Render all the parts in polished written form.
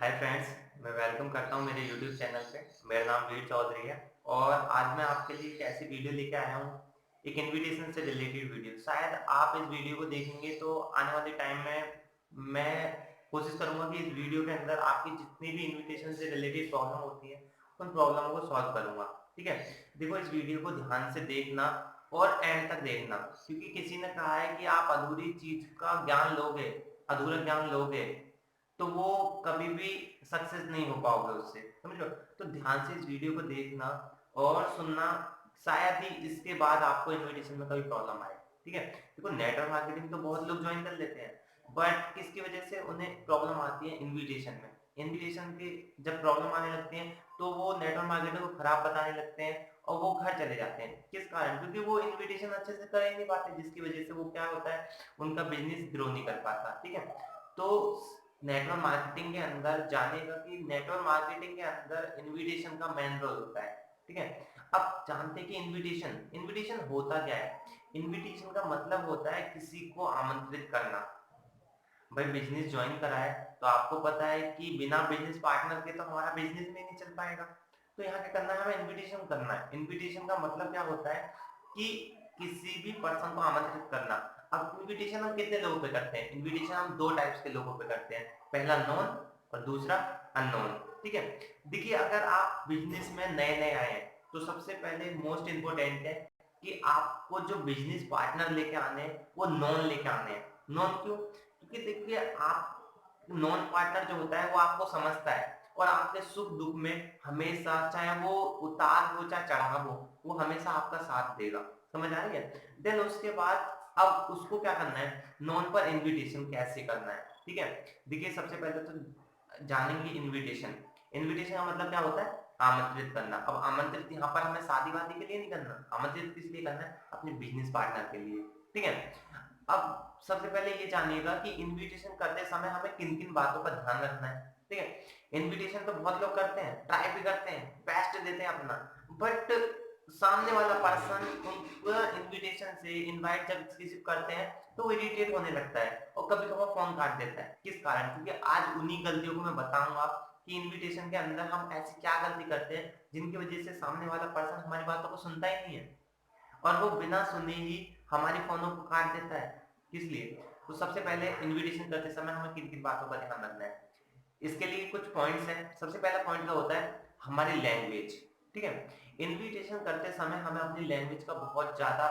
Hi friends, मैं welcome करता हूँ मेरे यूट्यूब चैनल पे। मेरा नाम वीर चौधरी है और आज मैं आपके लिए एक ऐसी वीडियो लेके आया हूँ, एक इनविटेशन से रिलेटेड वीडियो। शायद आप इस वीडियो को देखेंगे तो आने वाले टाइम में मैं कोशिश करूँगा कि इस वीडियो के अंदर आपकी जितनी भी इनविटेशन से रिलेटेड प्रॉब्लम होती है, उन प्रॉब्लमों को सॉल्व करूँगा। ठीक है? देखो, इस वीडियो को ध्यान से देखना और एंड तक देखना, क्योंकि किसी ने कहा है कि आप अधूरी चीज़ का ज्ञान लोगे, अधूरा ज्ञान लोगे तो वो कभी भी सक्सेस नहीं हो पाओगे उससे, समझ लो। तो ध्यान से इस वीडियो को देखना और सुनना, शायद ही इसके बाद आपको इनविटेशन में कभी प्रॉब्लम आए। ठीक है? देखो, नेटवर्क मार्केटिंग तो बहुत लोग ज्वाइन कर लेते हैं, बट किसकी वजह से उन्हें प्रॉब्लम आती है? इनविटेशन में। इनविटेशन की जब प्रॉब्लम आने लगती है तो वो नेटवर्क मार्केटिंग को खराब बताने लगते हैं और वो घर चले जाते हैं। किस कारण? क्योंकि वो इनविटेशन अच्छे से कर ही नहीं पाते, जिसकी वजह से वो क्या होता है, उनका बिजनेस ग्रो नहीं कर पाता। ठीक है? तो नेटवर्क मार्केटिंग के अंदर जाने का, कि नेटवर्क मार्केटिंग के अंदर इनविटेशन का मेन रोल होता है। ठीक है? अब जानते हैं कि इनविटेशन इनविटेशन होता क्या है। इनविटेशन का मतलब होता है किसी को आमंत्रित करना। भाई, बिजनेस ज्वाइन करा है तो आपको पता है कि बिना बिजनेस पार्टनर के तो हमारा बिजनेस में नहीं चल पाएगा। तो यहाँ क्या करना है, हमें इनविटेशन करना है। इनविटेशन का मतलब क्या होता है कि किसी भी पर्सन को आमंत्रित करना। अब इनविटेशन हम कितने लोगों पे करते हैं? इनविटेशन हम दो टाइप्स के लोगों पे करते हैं, पहला नॉन और दूसरा अननोन। ठीक है? देखिए, अगर आप बिजनेस में नए नए आए हैं तो सबसे पहले मोस्ट इंपोर्टेंट है कि आपको जो बिजनेस पार्टनर लेके आने हैं वो नॉन लेके आने हैं। नॉन क्यों? क्योंकि देखिए, आप नॉन पार्टनर जो होता है वो आपको समझता है और आपके सुख दुख में हमेशा, चाहे वो उतार हो चाहे चढ़ाव हो, वो हमेशा आपका साथ देगा। समझ आ रही है? देन उसके बाद अब उसको क्या करना है, नॉन पर इनविटेशन कैसे करना है। ठीक है? देखिए, सबसे पहले तो जानेंगे इनविटेशन। इनविटेशन का मतलब क्या होता है? आमंत्रित करना। अब आमंत्रित यहाँ पर हमें शादी वादी के लिए नहीं करना, आमंत्रित किस लिए करना है? अपने बिजनेस पार्टनर के लिए। ठीक है? अब सबसे पहले ये जानिएगा कि इनविटेशन करते समय हमें किन-किन बातों का ध्यान रखना है। ठीक है? इनविटेशन तो बहुत लोग करते हैं, ट्राई भी करते हैं, बेस्ट देते हैं अपना, बट सामने वाला पर्सन उनका इनविटेशन से इनवाइट जब रिसीव करते हैं तो वो इरिटेट होने लगता है और कभी-कभार फ़ोन काट देता है। किस कारण? क्योंकि आज उन्हीं गलतियों को मैं बताऊँगा कि इनविटेशन के अंदर हम ऐसी क्या गलती करते हैं जिनकी वजह से सामने वाला पर्सन हमारी बातों को सुनता ही नहीं है और वो बिना सुने ही हमारी फ़ोनों को काट देता है। किस लिए? तो सबसे पहले इन्विटेशन करते समय हमें किन-किन बातों का ध्यान रखना है। इसके लिए कुछ पॉइंट्स हैं। सबसे पहला पॉइंट क्या होता है? हमारी लैंग्वेज। ठीक है? इन्विटेशन करते समय हमें अपनी लैंग्वेज का बहुत ज़्यादा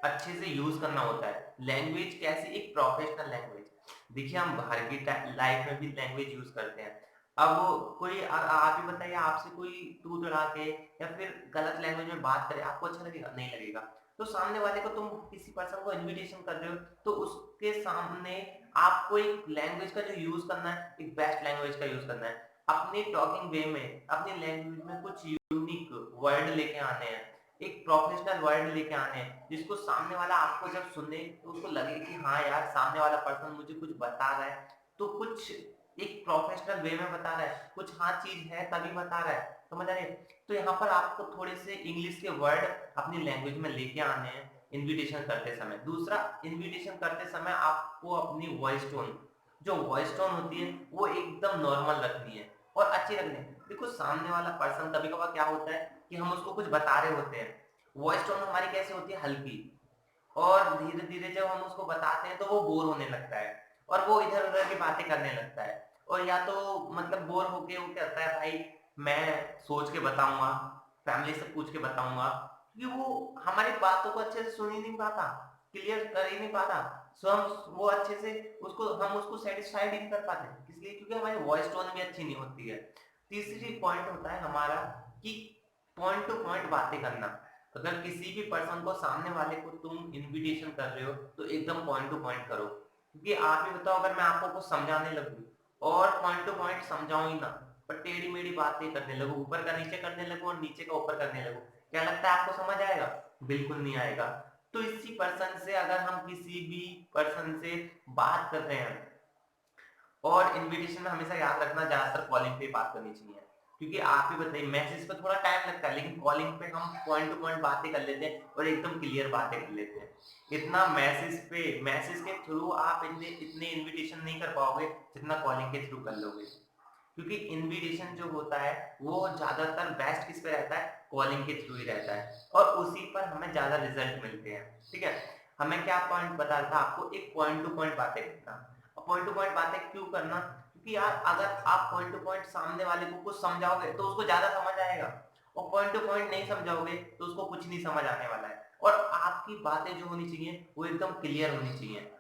अच्छे से यूज़ करना होता है। लैंग्वेज कैसी? एक प्रोफेशनल लैंग्वेज। देखिए, हम बाहर की लाइफ में भी लैंग्वेज यूज़ करते हैं। अब कोई आप ही बताइए, आपसे कोई तू-तड़ा के या फिर गलत लैंग्वेज में बात करे, आपको अच्छा लगेगा? नहीं लगेगा। तो सामने वाले को, तुम किसी पर्सन को इन्विटेशन कर रहे हो तो उसके सामने आपको एक लैंग्वेज का जो यूज़ करना है, एक बेस्ट लैंग्वेज का यूज़ करना है। अपनी टॉकिंग वे में, अपनी लैंग्वेज में कुछ यूनिक वर्ड लेके आने हैं। एक प्रोफेशनल वर्ड लेके आने हैं, जिसको सामने वाला आपको जब सुने तो उसको लगे कि हाँ यार, सामने वाला पर्सन मुझे कुछ बता रहा है, तो कुछ एक प्रोफेशनल वे में बता रहा है, कुछ हाँ चीज़ है तभी बता रहा है, समझ आ रही है? तो यहाँ पर आपको थोड़े से इंग्लिश के वर्ड अपनी लैंग्वेज में लेके आने हैं इन्विटेशन करते समय। दूसरा, इन्विटेशन करते समय आपको अपनी वॉइस टोन, जो वॉइस टोन होती है वो एकदम नॉर्मल रखनी है और अच्छी रखनी है। देखो, सामने वाला पर्सन, कभी-कभार क्या होता है कि हम उसको कुछ बता रहे होते हैं, वॉइस टोन हमारी कैसी होती है? हल्की, और धीरे-धीरे जब हम उसको बताते हैं तो वो बोर होने लगता है और वो इधर-उधर की बातें करने लगता है और या तो मतलब बोर होके वो कहता है, भाई मैं सोच के बताऊँगा, फैमिली से पूछ के बताऊँगा, क्योंकि वो हमारी बातों को अच्छे से सुन ही नहीं पाता, क्लियर कर ही नहीं पाता। सो हम वो अच्छे से उसको सैटिस्फाइड ही नहीं कर पाते। इसलिए क्योंकि हमारी वॉइस टोन भी अच्छी नहीं होती है। तीसरी पॉइंट होता है हमारा कि पॉइंट टू पॉइंट बातें करना। अगर किसी भी पर्सन को, सामने वाले को तुम इन्विटेशन कर रहे हो तो एकदम पॉइंट टू पॉइंट करो। क्योंकि आप ही बताओ, अगर मैं आपको कुछ समझाने लगूँ और पॉइंट टू पॉइंट समझाऊँ ही ना, पर टेढ़ी-मेढ़ी बातें करने लगूँ, ऊपर का नीचे करने लगूँ और नीचे का ऊपर करने लगूँ, क्या लगता है आपको समझ आएगा? बिल्कुल नहीं आएगा। तो इसी पर्सन से, अगर हम किसी भी पर्सन से बात कर रहे हैं, और इन्विटेशन में हमेशा याद रखना, ज़्यादातर कॉलिंग पे बात करनी चाहिए। क्योंकि आप ही बताइए, मैसेज पे थोड़ा टाइम लगता है, लेकिन कॉलिंग पे हम पॉइंट टू पॉइंट बातें कर लेते हैं और एकदम क्लियर बातें कर लेते हैं। इतना मैसेज के थ्रू आप इतने इतने इन्विटेशन नहीं कर पाओगे जितना कॉलिंग के थ्रू कर लोगे। क्योंकि इनविटेशन जो होता है वो ज्यादातर बेस्ट किस पे रहता है, कॉलिंग के थ्रू ही रहता है, और उसी पर हमें ज्यादा रिजल्ट मिलते हैं। ठीक है, हमें क्या पॉइंट बता रहा था आपको, एक पॉइंट टू पॉइंट बातें करना। पॉइंट टू पॉइंट बातें क्यों करना, क्योंकि यार अगर आप पॉइंट टू पॉइंट सामने वाले को कुछ समझाओगे तो उसको ज्यादा समझ आएगा, और पॉइंट टू पॉइंट नहीं समझाओगे तो उसको कुछ नहीं समझ आने वाला है। और आपकी बातें जो होनी चाहिए वो एकदम क्लियर होनी चाहिए,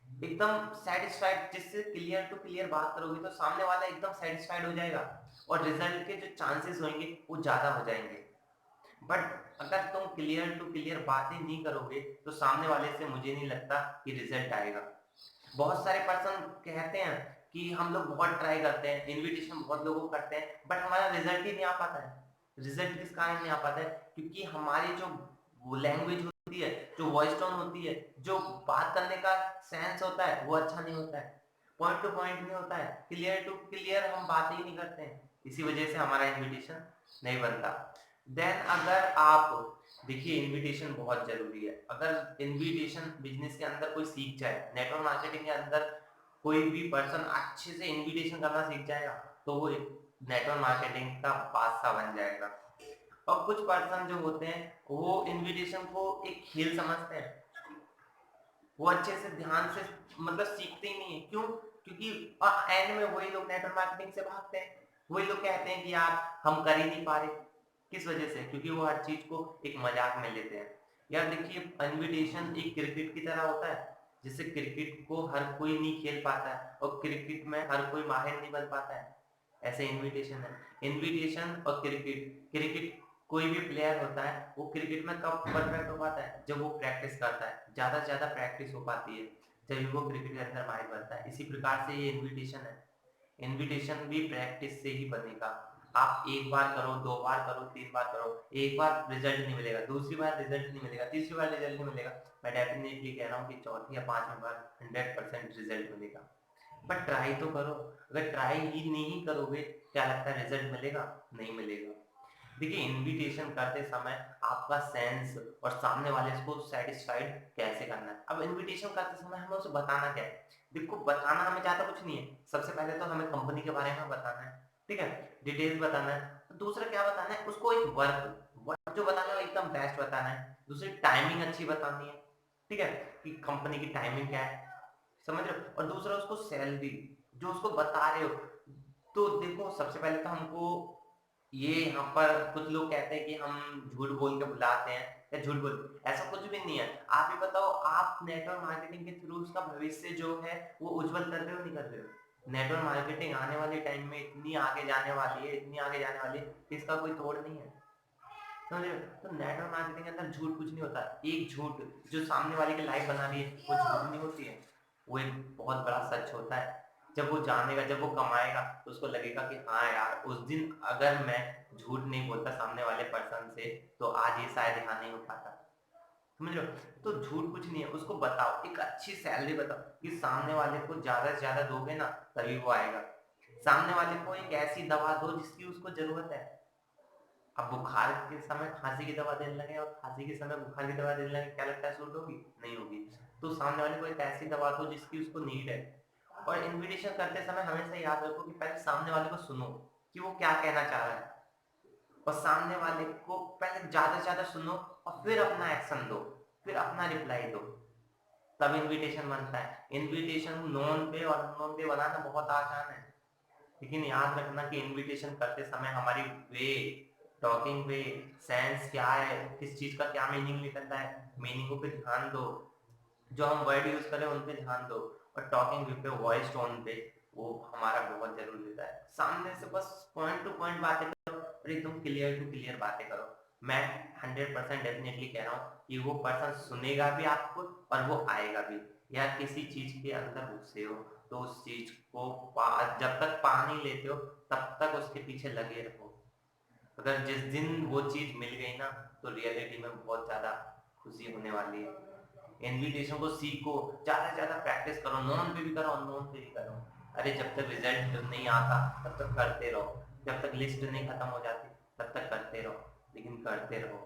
एकदम सेटिस्फाइड, जिससे क्लियर टू क्लियर बात करोगे तो सामने वाला एकदम सेटिस्फाइड हो जाएगा, और रिजल्ट के जो चांसेस होंगे वो ज्यादा हो जाएंगे। बट अगर तुम क्लियर टू क्लियर बातें नहीं करोगे तो सामने वाले से मुझे नहीं लगता कि रिजल्ट आएगा। बहुत सारे पर्सन कहते हैं कि हम लोग बहुत ट्राई करते हैं, इनविटेशन बहुत लोगों को करते हैं, बट हमारा रिजल्ट ही नहीं आ पाता है। रिजल्ट किस कारण नहीं आ पाता है, क्योंकि हमारी जो लैंग्वेज होती है, जो वॉइस टोन होती है, जो बात करने का सेंस होता है वो अच्छा नहीं होता है, पॉइंट टू पॉइंट नहीं होता है, क्लियर टू क्लियर हम बात ही नहीं करते हैं, इसी वजह से हमारा इन्विटेशन नहीं बनता। देन अगर आप देखिए, इनविटेशन बहुत जरूरी है। अगर इनविटेशन बिजनेस के अंदर कोई सीख जाए, नेटवर्क मार्केटिंग के अंदर कोई भी पर्सन अच्छे से इनविटेशन करना सीख जाएगा तो वो नेटवर्क मार्केटिंग का बादशाह बन जाएगा। और कुछ पर्सन जो होते हैं वो इनविटेशन को एक खेल समझते हैं, वो अच्छे से ध्यान से मतलब सीखते ही नहीं है। क्यों? क्योंकि एंड में वही लोग नेटवर्क मार्केटिंग से भागते हैं, वही लोग कहते हैं कि यार हम कर ही नहीं पा रहे। किस वजह से? क्योंकि वो हर चीज को एक मजाक में लेते हैं। यार देखिए, इनविटेशन एक क्रिकेट की तरह होता है, जिससे क्रिकेट को हर कोई नहीं खेल पाता है, और क्रिकेट में हर कोई माहिर नहीं बन पाता है, ऐसे इनविटेशन है। इनविटेशन और क्रिकेट, क्रिकेट कोई भी प्लेयर होता है वो क्रिकेट में कब परफेक्ट हो पाता है, जब वो प्रैक्टिस करता है, ज्यादा से ज्यादा प्रैक्टिस हो पाती है, तभी वो क्रिकेट के अंदर माहिर बनता है। इसी प्रकार से ये इनविटेशन है, इनविटेशन भी प्रैक्टिस से ही बनेगा। आप एक बार करो, दो बार करो, तीन बार करो, एक बार रिजल्ट नहीं मिलेगा, दूसरी बार रिजल्ट नहीं मिलेगा, तीसरी बार रिजल्ट नहीं मिलेगा, मैं डेफिनेटली कह रहा हूँ कि चौथी या पांचवी बार 100% रिजल्ट मिलेगा। बट ट्राई तो करो। अगर ट्राई ही नहीं करोगे, क्या लगता है रिजल्ट मिलेगा? नहीं मिलेगा। देखिए, इनविटेशन करते समय आपका सेंस और सामने वाले को सेटिस्फाइड कैसे करना है। अब इनविटेशन करते समय हमें उसे बताना क्या है? देखो, बताना हमें ज्यादा कुछ नहीं है। सबसे पहले तो हमें कंपनी के बारे में बताना है, ठीक है, डिटेल्स बताना है। दूसरा क्या बताना है, उसको एक वर्क वर्क जो बताना है एकदम बेस्ट बताना है। दूसरी टाइमिंग अच्छी बतानी है, ठीक है, कि कंपनी की टाइमिंग क्या है, समझ रहे हो। और दूसरा उसको सैलरी जो उसको बता रहे हो। तो देखो, सबसे पहले तो हमको ये यहाँ पर कुछ लोग कहते हैं कि हम झूठ बोल के बुलाते हैं या झूठ बोल, ऐसा कुछ भी नहीं है। आप ही बताओ, आप नेटवर्क मार्केटिंग के थ्रू उसका भविष्य जो है वो उज्जवल कर रहे हो, नहीं कर रहे हो? नेटवर्क मार्केटिंग आने वाले टाइम में इतनी आगे जाने वाली है, इतनी आगे जाने वाली है, इसका कोई तोड़ नहीं है, समझ रहे हो? तो नेटवर्क मार्केटिंग के अंदर झूठ कुछ नहीं होता। एक झूठ जो सामने वाले की लाइफ बना रही है वो झूठ नहीं होती है, वो एक बहुत बड़ा सच होता है। जब वो जानेगा, जब वो कमाएगा, तो उसको लगेगा कि हाँ यार, उस दिन अगर मैं झूठ नहीं बोलता सामने वाले पर्सन से तो आज ये शायद यहाँ नहीं हो पाता, समझ रहे हो? तो झूठ कुछ नहीं है, उसको बताओ, एक अच्छी सैलरी बताओ कि सामने वाले को ज्यादा से ज्यादा दोगे ना तभी वो आएगा। सामने वाले को एक ऐसी दवा दो जिसकी उसको जरूरत है। अब बुखार के समय खांसी की दवा देने लगे और खांसी के समय बुखार की दवा देने लगे, क्या लगता है सूट होगी? नहीं होगी। तो सामने वाले को एक ऐसी दवा दो जिसकी उसको नीड है। और इनविटेशन करते समय हमेशा याद रखो कि पहले सामने वाले को सुनो कि वो क्या कहना चाह रहा है, और सामने वाले को पहले ज्यादा से ज्यादा सुनो, और फिर अपना एक्शन दो, फिर अपना रिप्लाई दो, तब इनविटेशन बनता है। इनविटेशन नोन पे और अननोन पे बनाना बहुत आसान है, लेकिन याद रखना कि इनविटेशन करते समय हमारी वे, टॉकिंग वे, सेंस क्या है, किस चीज का क्या मीनिंग निकलता है, मीनिंगों पे ध्यान दो, जो हम वर्ड यूज करें उन पे ध्यान दो, और टॉकिंग वे पे, वॉइस टोन पे, वो हमारा बहुत जरूरी होता है। सामने से बस पॉइंट टू पॉइंट बातें करो और एकदम क्लियर टू क्लियर बातें करो। मैं 100% डेफिनेटली कह रहा हूँ कि वो पर्सन सुनेगा भी आपको और वो आएगा भी। या किसी चीज के अंदर घुसे हो तो उस चीज को जब तक पा नहीं लेते हो तब तक उसके पीछे लगे रहो। अगर जिस दिन वो चीज मिल गई ना, तो रियलिटी में बहुत ज्यादा खुशी होने वाली है। इनविटेशन को सीखो, ज्यादा से ज्यादा प्रैक्टिस करो, नॉन पे भी करो, अननोन पे भी करो। अरे जब तक रिजल्ट नहीं आता तब तक करते रहो, जब तक लिस्ट नहीं खत्म हो जाती तब तक करते रहो, लेकिन करते रहो।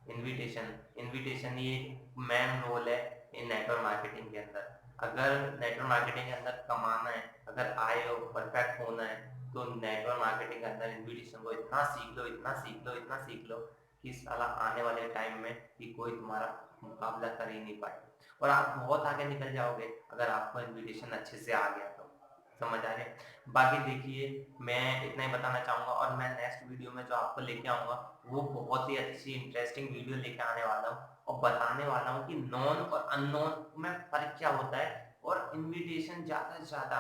इनविटेशन इनविटेशन ये मेन रोल है नेटवर्क मार्केटिंग के अंदर। अगर नेटवर्क मार्केटिंग के अंदर कमाना है, अगर आए हो, परफेक्ट होना है, तो नेटवर्क मार्केटिंग के अंदर इन्विटेशन को इतना सीख लो, इतना सीख लो, इतना सीख लो कि साला आने वाले टाइम में कि कोई तुम्हारा मुकाबला कर ही नहीं पाए और आप बहुत आगे निकल जाओगे अगर आपको इन्विटेशन अच्छे से आ गया तो। समझ आ रही है? बाकी देखिए, मैं इतना ही बताना चाहूँगा और मैं नेक्स्ट वीडियो में जो आपको लेके आऊँगा वो बहुत ही अच्छी इंटरेस्टिंग वीडियो लेके आने वाला हूँ और बताने वाला हूँ कि नॉन और अननोन में फ़र्क क्या होता है और इन्विटेशन ज़्यादा से ज़्यादा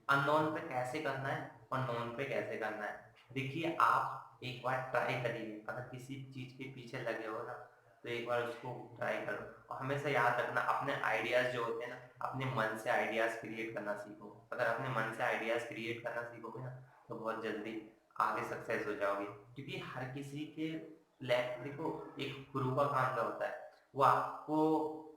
अननोन पे कैसे करना है और नोन पे कैसे करना है। देखिए, आप एक बार ट्राई करिए, अगर किसी चीज़ के पीछे लगे हो ना, तो एक बार उसको ट्राई करो और हमेशा याद रखना अपने आइडियाज़ जो होते हैं ना, अपने मन से आइडियाज़ क्रिएट करना सीखो। अगर अपने मन से आइडियाज़ क्रिएट करना सीखोगे ना, तो बहुत जल्दी आगे सक्सेस हो जाओगे। क्योंकि हर किसी के देखो, एक गुरु का काम क्या होता है, वो आपको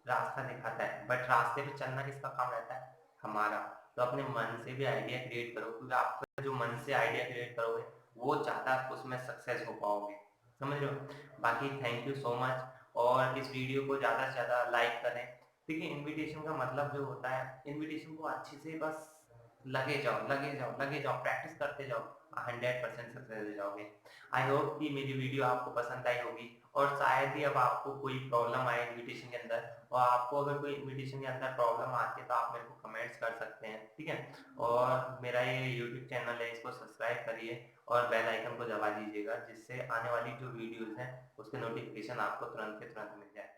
रास्ता दिखाता है, बट रास्ते पे चलना किसका काम रहता है, हमारा। तो अपने मन से भी आइडिया क्रिएट करो, क्योंकि आप जो मन से आइडिया क्रिएट करोगे वो ज़्यादा उसमें सक्सेस हो पाओगे। समझ रहे हो? बाकी थैंक यू सो मच और इस वीडियो को ज़्यादा से ज़्यादा लाइक करें। देखिए, इनविटेशन का मतलब जो होता है, इनविटेशन को अच्छे से बस लगे जाओ, लगे जाओ, लगे जाओ, प्रैक्टिस करते जाओ, 100% सक्सेस हो जाओगे। आई होप कि मेरी वीडियो आपको पसंद आई होगी और शायद ही अब आपको कोई प्रॉब्लम आए इन्विटेशन के अंदर, और आपको अगर कोई इन्विटेशन के अंदर प्रॉब्लम आती है तो आप मेरे को कमेंट्स कर सकते हैं, ठीक है? और मेरा ये यूट्यूब चैनल है, इसको सब्सक्राइब करिए और बेल आइकन को दबा दीजिएगा, जिससे आने वाली जो वीडियोज़ हैं उसके नोटिफिकेशन आपको तुरंत के तुरंत मिल जाए।